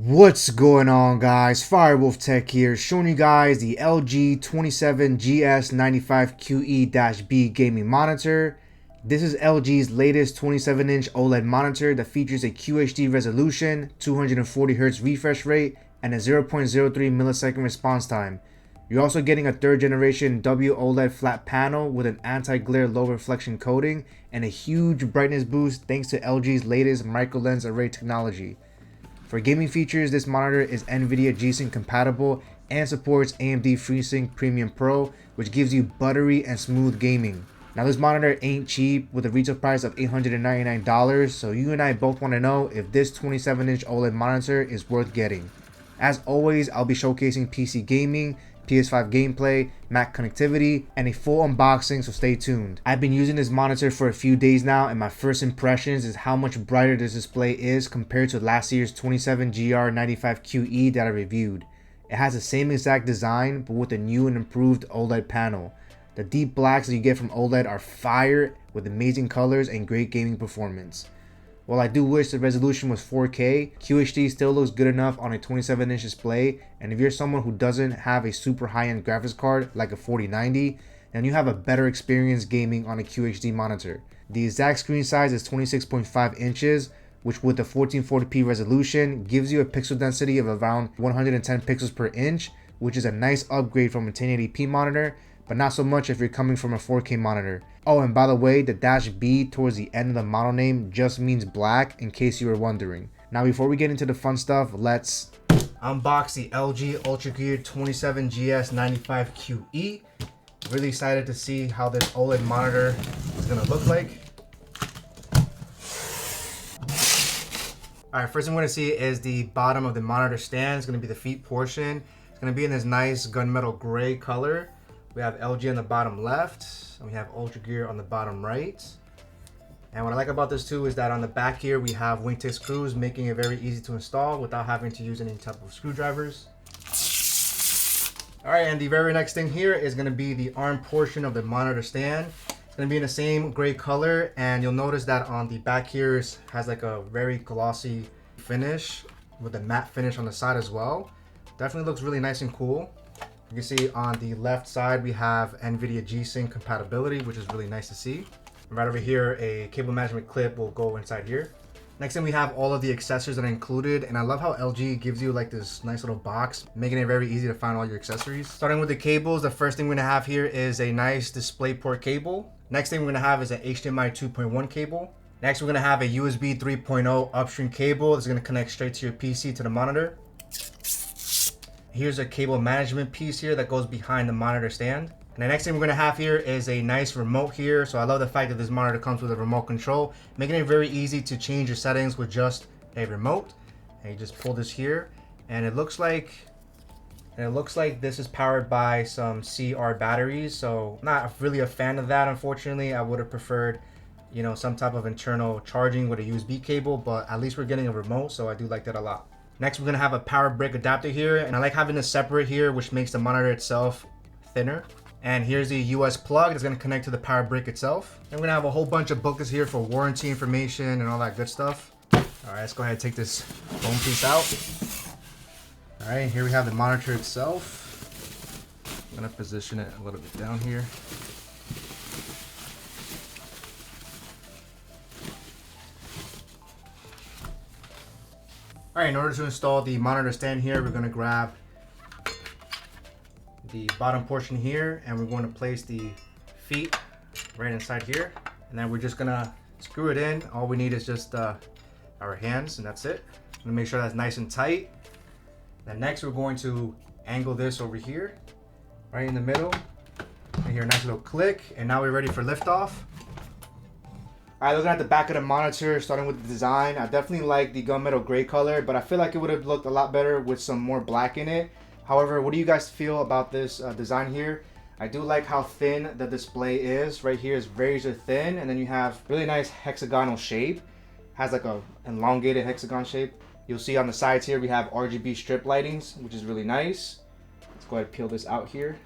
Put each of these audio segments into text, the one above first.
What's going on, guys? Firewolf Tech here, showing you guys the LG 27GS95QE-B gaming monitor. This is LG's latest 27-inch OLED monitor that features a QHD resolution, 240Hz refresh rate, and a 0.03 millisecond response time. You're also getting a third generation WOLED flat panel with an anti-glare low reflection coating and a huge brightness boost thanks to LG's latest micro lens array technology. For gaming features, this monitor is NVIDIA G-Sync compatible and supports AMD FreeSync Premium Pro, which gives you buttery and smooth gaming. Now this monitor ain't cheap with a retail price of $899, so you and I both want to know if this 27-inch OLED monitor is worth getting. As always, I'll be showcasing PC gaming, PS5 gameplay, Mac connectivity, and a full unboxing, so stay tuned. I've been using this monitor for a few days now, and my first impressions is how much brighter this display is compared to last year's 27GR95QE that I reviewed. It has the same exact design, but with a new and improved OLED panel. The deep blacks that you get from OLED are fire with amazing colors and great gaming performance. While I do wish the resolution was 4K, QHD still looks good enough on a 27-inch display, and if you're someone who doesn't have a super high-end graphics card like a 4090, then you have a better experience gaming on a QHD monitor. The exact screen size is 26.5 inches, which with the 1440p resolution gives you a pixel density of around 110 pixels per inch, which is a nice upgrade from a 1080p monitor, but not so much if you're coming from a 4K monitor. Oh, and by the way, the -B towards the end of the model name just means black, in case you were wondering. Now before we get into the fun stuff, let's unbox the LG UltraGear 27GS95QE. Really excited to see how this OLED monitor is gonna look like. Alright, first thing we're gonna see is the bottom of the monitor stand. It's gonna be the feet portion. It's gonna be in this nice gunmetal gray color. We have LG on the bottom left, and we have UltraGear on the bottom right. And what I like about this too is that on the back here we have wingtip screws, making it very easy to install without having to use any type of screwdrivers. Alright, and the very next thing here is going to be the arm portion of the monitor stand. It's going to be in the same gray color, and you'll notice that on the back here has like a very glossy finish with a matte finish on the side as well. Definitely looks really nice and cool. You can see on the left side we have NVIDIA G-Sync compatibility, which is really nice to see. And right over here, a cable management clip will go inside here. Next thing we have all of the accessories that are included, and I love how LG gives you like this nice little box, making it very easy to find all your accessories. Starting with the cables, the first thing we're gonna have here is a nice DisplayPort cable. Next thing we're gonna have is an HDMI 2.1 cable. Next we're gonna have a USB 3.0 upstream cable that's gonna connect straight to your PC to the monitor. Here's a cable management piece here that goes behind the monitor stand. And the next thing we're gonna have here is a nice remote here. So I love the fact that this monitor comes with a remote control, making it very easy to change your settings with just a remote. And you just pull this here, and it looks like this is powered by some CR batteries. So not really a fan of that, unfortunately. I would have preferred, you know, some type of internal charging with a USB cable, but at least we're getting a remote, so I do like that a lot. Next, we're gonna have a power brick adapter here, and I like having this separate here, which makes the monitor itself thinner. And here's the US plug that's gonna connect to the power brick itself. And we're gonna have a whole bunch of booklets here for warranty information and all that good stuff. All right, let's go ahead and take this foam piece out. All right, here we have the monitor itself. I'm gonna position it a little bit down here. All right, in order to install the monitor stand here, we're going to grab the bottom portion here, and we're going to place the feet right inside here, and then we're just going to screw it in. All we need is just our hands, and that's it. I'm going to make sure that's nice and tight. Then next, we're going to angle this over here, right in the middle, and hear a nice little click, and now we're ready for liftoff. Alright, looking at the back of the monitor, starting with the design, I definitely like the gunmetal gray color, but I feel like it would have looked a lot better with some more black in it. However, what do you guys feel about this design here? I do like how thin the display is. Right here is razor thin, and then you have really nice hexagonal shape. Has like a elongated hexagon shape. You'll see on the sides here we have RGB strip lightings, which is really nice. Let's go ahead and peel this out here.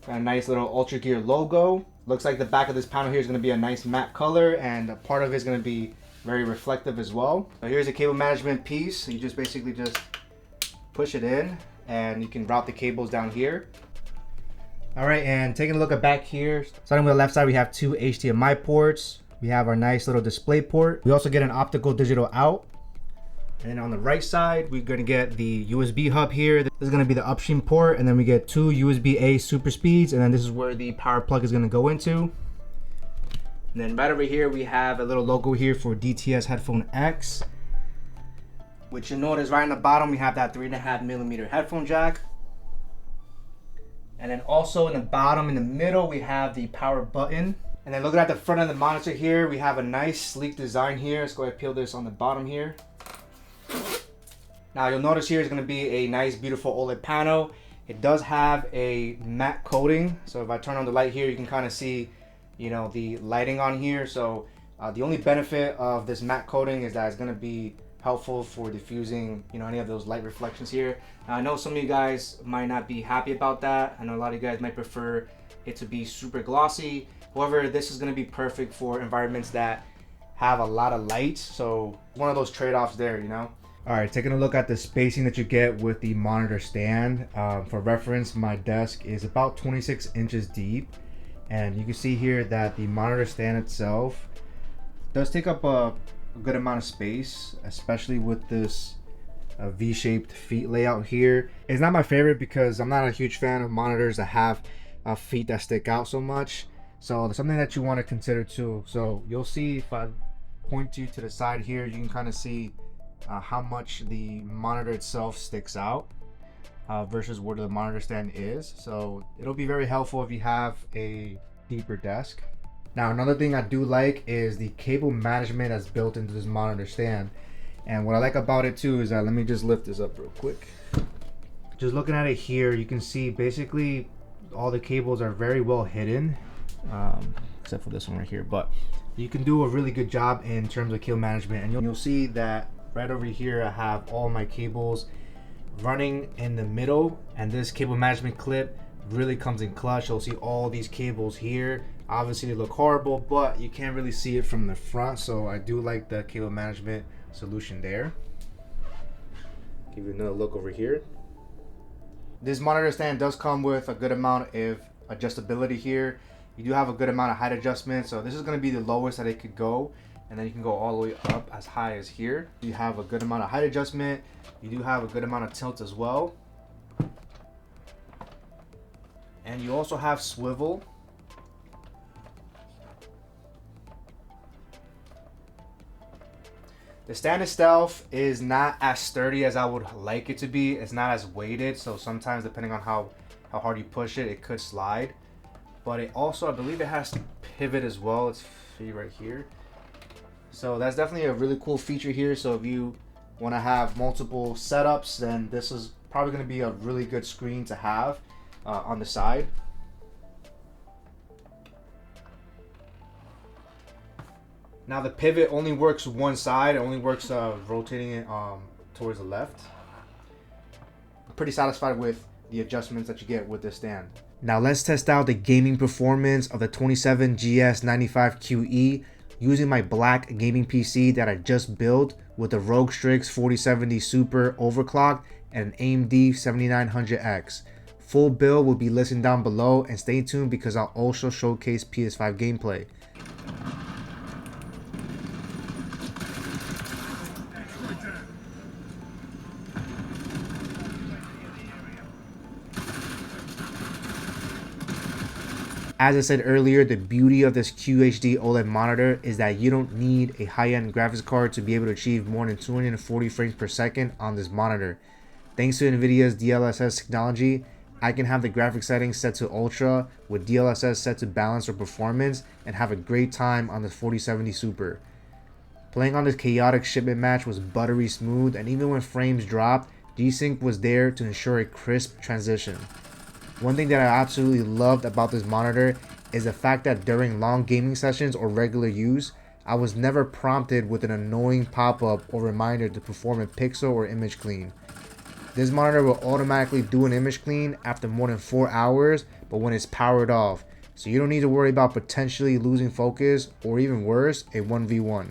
Got a nice little UltraGear logo. Looks like the back of this panel here is going to be a nice matte color, and a part of it is going to be very reflective as well. So here's a cable management piece. You just basically just push it in and you can route the cables down here. All right, and taking a look at back here, starting with the left side, we have two HDMI ports. We have our nice little display port. We also get an optical digital out. And then on the right side, we're gonna get the USB hub here. This is gonna be the upstream port, and then we get two USB-A super speeds, and then this is where the power plug is gonna go into. And then right over here, we have a little logo here for DTS Headphone X, which you'll notice right on the bottom, we have that 3.5mm headphone jack. And then also in the bottom, in the middle, we have the power button. And then looking at the front of the monitor here, we have a nice sleek design here. Let's go ahead and peel this on the bottom here. Now you'll notice here is going to be a nice, beautiful OLED panel. It does have a matte coating. So if I turn on the light here, you can kind of see, you know, the lighting on here. So the only benefit of this matte coating is that it's going to be helpful for diffusing, you know, any of those light reflections here. Now, I know some of you guys might not be happy about that. I know a lot of you guys might prefer it to be super glossy. However, this is going to be perfect for environments that have a lot of light. So one of those trade-offs there, you know. All right, taking a look at the spacing that you get with the monitor stand. For reference, my desk is about 26 inches deep. And you can see here that the monitor stand itself does take up a good amount of space, especially with this V-shaped feet layout here. It's not my favorite because I'm not a huge fan of monitors that have feet that stick out so much. So there's something that you want to consider too. So you'll see if I point you to the side here, you can kind of see how much the monitor itself sticks out versus where the monitor stand is. So it'll be very helpful if you have a deeper desk. Now, another thing I do like is the cable management that's built into this monitor stand. And what I like about it too is that, let me just lift this up real quick. Just looking at it here, you can see basically all the cables are very well hidden, except for this one right here. But you can do a really good job in terms of cable management. And you'll see that right over here, I have all my cables running in the middle. And this cable management clip really comes in clutch. You'll see all these cables here. Obviously they look horrible, but you can't really see it from the front. So I do like the cable management solution there. Give you another look over here. This monitor stand does come with a good amount of adjustability here. You do have a good amount of height adjustment. So this is going to be the lowest that it could go. And then you can go all the way up as high as here. You have a good amount of height adjustment. You do have a good amount of tilt as well. And you also have swivel. The stand itself is not as sturdy as I would like it to be. It's not as weighted, so sometimes depending on how hard you push it, it could slide. But it also, I believe it has to pivot as well. Let's see right here. So that's definitely a really cool feature here. So if you want to have multiple setups, then this is probably going to be a really good screen to have on the side. Now the pivot only works one side. It only works rotating it towards the left. I'm pretty satisfied with the adjustments that you get with this stand. Now let's test out the gaming performance of the 27GS95QE using my black gaming PC that I just built with the ROG Strix 4070 Super overclocked and an AMD 7900X. Full build will be listed down below, and stay tuned because I'll also showcase PS5 gameplay. As I said earlier, the beauty of this QHD OLED monitor is that you don't need a high-end graphics card to be able to achieve more than 240 frames per second on this monitor. Thanks to NVIDIA's DLSS technology, I can have the graphics settings set to ultra with DLSS set to balance or performance and have a great time on this 4070 Super. Playing on this chaotic shipment match was buttery smooth, and even when frames dropped, G-Sync was there to ensure a crisp transition. One thing that I absolutely loved about this monitor is the fact that during long gaming sessions or regular use, I was never prompted with an annoying pop-up or reminder to perform a pixel or image clean. This monitor will automatically do an image clean after more than 4 hours, but when it's powered off, so you don't need to worry about potentially losing focus or even worse, a 1v1.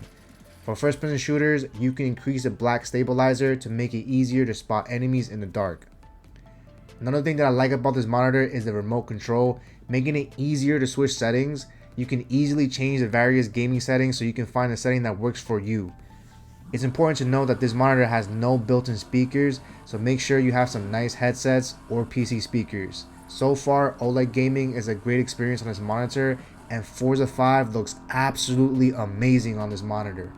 For first person shooters, you can increase the black stabilizer to make it easier to spot enemies in the dark. Another thing that I like about this monitor is the remote control, making it easier to switch settings. You can easily change the various gaming settings so you can find the setting that works for you. It's important to note that this monitor has no built-in speakers, so make sure you have some nice headsets or PC speakers. So far, OLED gaming is a great experience on this monitor, and Forza 5 looks absolutely amazing on this monitor.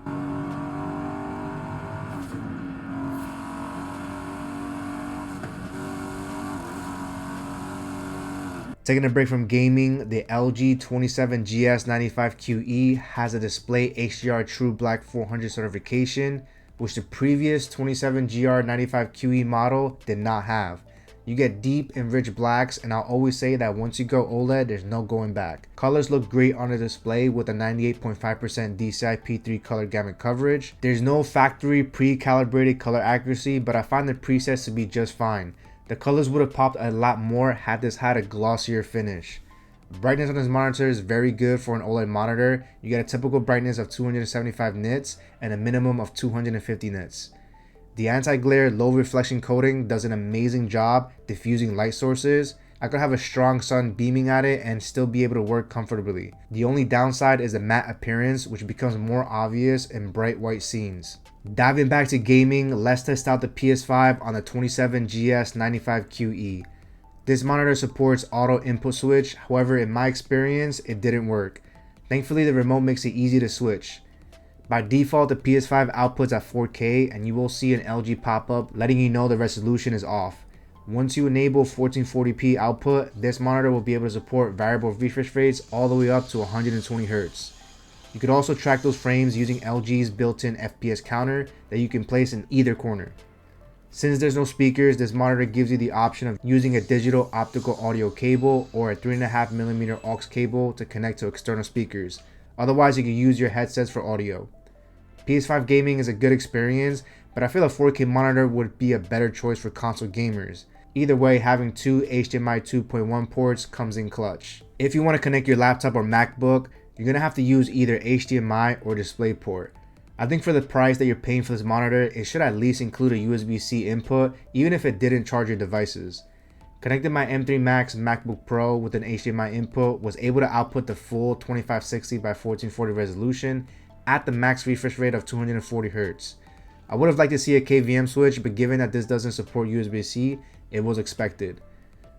Taking a break from gaming, the LG 27GS95QE has a display HDR True Black 400 certification, which the previous 27GR95QE model did not have. You get deep and rich blacks, and I'll always say that once you go OLED, there's no going back. Colors look great on the display with a 98.5% DCI P3 color gamut coverage. There's no factory pre-calibrated color accuracy, but I find the presets to be just fine. The colors would have popped a lot more had this had a glossier finish. Brightness on this monitor is very good for an OLED monitor. You get a typical brightness of 275 nits and a minimum of 250 nits. The anti-glare low reflection coating does an amazing job diffusing light sources. I could have a strong sun beaming at it and still be able to work comfortably. The only downside is the matte appearance, which becomes more obvious in bright white scenes. Diving back to gaming, let's test out the PS5 on the 27GS95QE. This monitor supports auto input switch, however in my experience it didn't work. Thankfully the remote makes it easy to switch. By default the PS5 outputs at 4K and you will see an LG pop up letting you know the resolution is off. Once you enable 1440p output, this monitor will be able to support variable refresh rates all the way up to 120 Hz. You could also track those frames using LG's built-in FPS counter that you can place in either corner. Since there's no speakers, this monitor gives you the option of using a digital optical audio cable or a 3.5mm aux cable to connect to external speakers. Otherwise, you can use your headsets for audio. PS5 gaming is a good experience, but I feel a 4K monitor would be a better choice for console gamers. Either way, having two HDMI 2.1 ports comes in clutch. If you want to connect your laptop or MacBook, you're going to have to use either HDMI or DisplayPort. I think for the price that you're paying for this monitor, it should at least include a USB-C input, even if it didn't charge your devices. Connecting my M3 Max MacBook Pro with an HDMI input was able to output the full 2560 by 1440 resolution at the max refresh rate of 240 Hz. I would have liked to see a KVM switch, but given that this doesn't support USB-C, it was expected.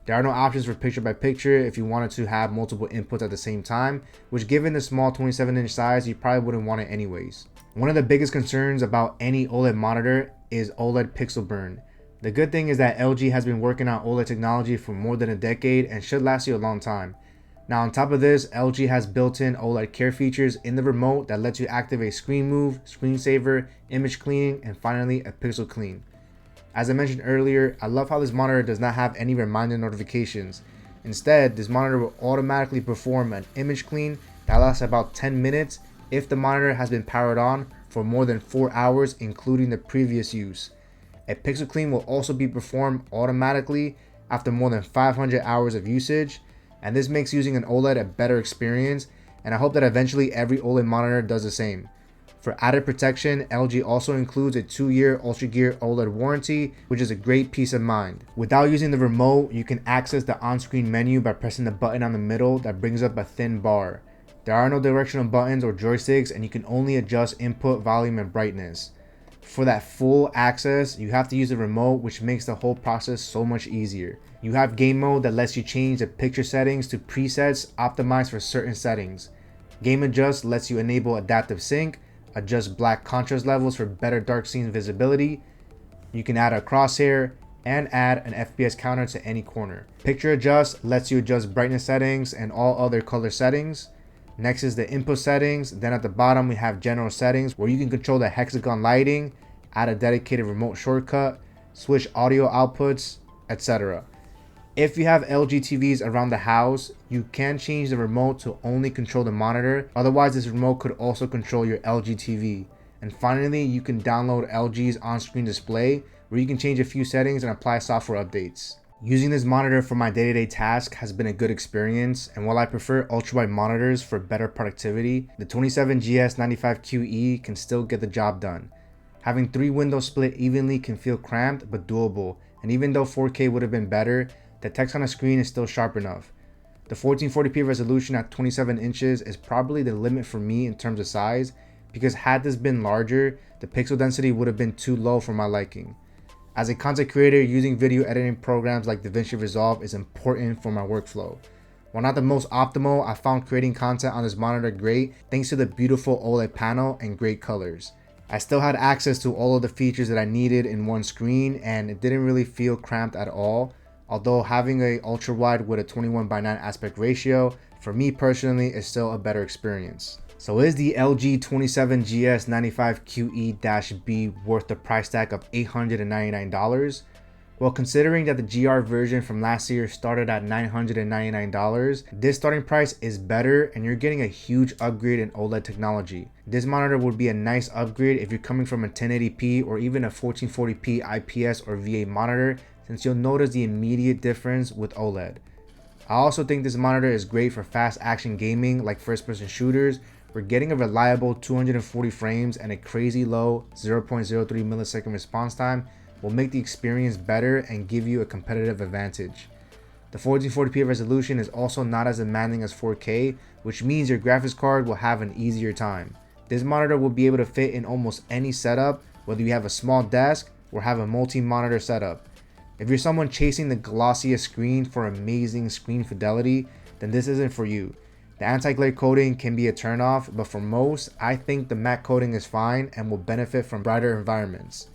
There are no options for picture-by-picture if you wanted to have multiple inputs at the same time, which given the small 27-inch size, you probably wouldn't want it anyways. One of the biggest concerns about any OLED monitor is OLED pixel burn. The good thing is that LG has been working on OLED technology for more than a decade and should last you a long time. Now on top of this, LG has built-in OLED care features in the remote that lets you activate screen move, screensaver, image cleaning, and finally a pixel clean. As I mentioned earlier, I love how this monitor does not have any reminder notifications. Instead, this monitor will automatically perform an image clean that lasts about 10 minutes if the monitor has been powered on for more than 4 hours including the previous use. A pixel clean will also be performed automatically after more than 500 hours of usage, and this makes using an OLED a better experience, and I hope that eventually every OLED monitor does the same. For added protection, LG also includes a 2-year UltraGear OLED warranty, which is a great peace of mind. Without using the remote, you can access the on-screen menu by pressing the button on the middle that brings up a thin bar. There are no directional buttons or joysticks, and you can only adjust input volume and brightness. For that full access, you have to use the remote, which makes the whole process so much easier. You have game mode that lets you change the picture settings to presets optimized for certain settings. Game adjust lets you enable adaptive sync, adjust black contrast levels for better dark scene visibility. You can add a crosshair and add an FPS counter to any corner. Picture adjust lets you adjust brightness settings and all other color settings. Next is the input settings. Then at the bottom we have general settings where you can control the hexagon lighting, add a dedicated remote shortcut, switch audio outputs, etc. If you have LG TVs around the house, you can change the remote to only control the monitor. Otherwise, this remote could also control your LG TV. And finally, you can download LG's on-screen display where you can change a few settings and apply software updates. Using this monitor for my day-to-day task has been a good experience, and while I prefer ultra-wide monitors for better productivity, the 27GS95QE can still get the job done. Having 3 windows split evenly can feel cramped but doable, and even though 4K would have been better, the text on the screen is still sharp enough. The 1440p resolution at 27 inches is probably the limit for me in terms of size, because had this been larger, the pixel density would have been too low for my liking. As a content creator, using video editing programs like DaVinci Resolve is important for my workflow. While not the most optimal, I found creating content on this monitor great thanks to the beautiful OLED panel and great colors. I still had access to all of the features that I needed in one screen, and it didn't really feel cramped at all. Although having a ultra wide with a 21:9 aspect ratio, for me personally, is still a better experience. So is the LG 27GS95QE-B worth the price tag of $899? Well, considering that the GR version from last year started at $999, this starting price is better and you're getting a huge upgrade in OLED technology. This monitor would be a nice upgrade if you're coming from a 1080p or even a 1440p IPS or VA monitor, since you'll notice the immediate difference with OLED. I also think this monitor is great for fast action gaming like first-person shooters, where getting a reliable 240 frames and a crazy low 0.03 millisecond response time will make the experience better and give you a competitive advantage. The 1440p resolution is also not as demanding as 4K, which means your graphics card will have an easier time. This monitor will be able to fit in almost any setup, whether you have a small desk or have a multi-monitor setup. If you're someone chasing the glossiest screen for amazing screen fidelity, then this isn't for you. The anti-glare coating can be a turnoff, but for most, I think the matte coating is fine and will benefit from brighter environments.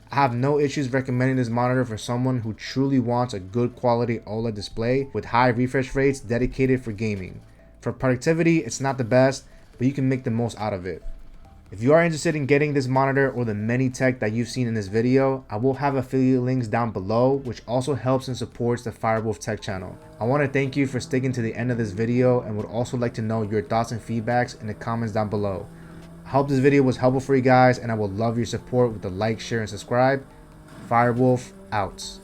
I have no issues recommending this monitor for someone who truly wants a good quality OLED display with high refresh rates dedicated for gaming. For productivity, it's not the best, but you can make the most out of it. If you are interested in getting this monitor or the many tech that you've seen in this video, I will have affiliate links down below, which also helps and supports the Firewolf Tech channel. I want to thank you for sticking to the end of this video and would also like to know your thoughts and feedbacks in the comments down below. I hope this video was helpful for you guys, and I would love your support with a like, share, and subscribe. Firewolf out.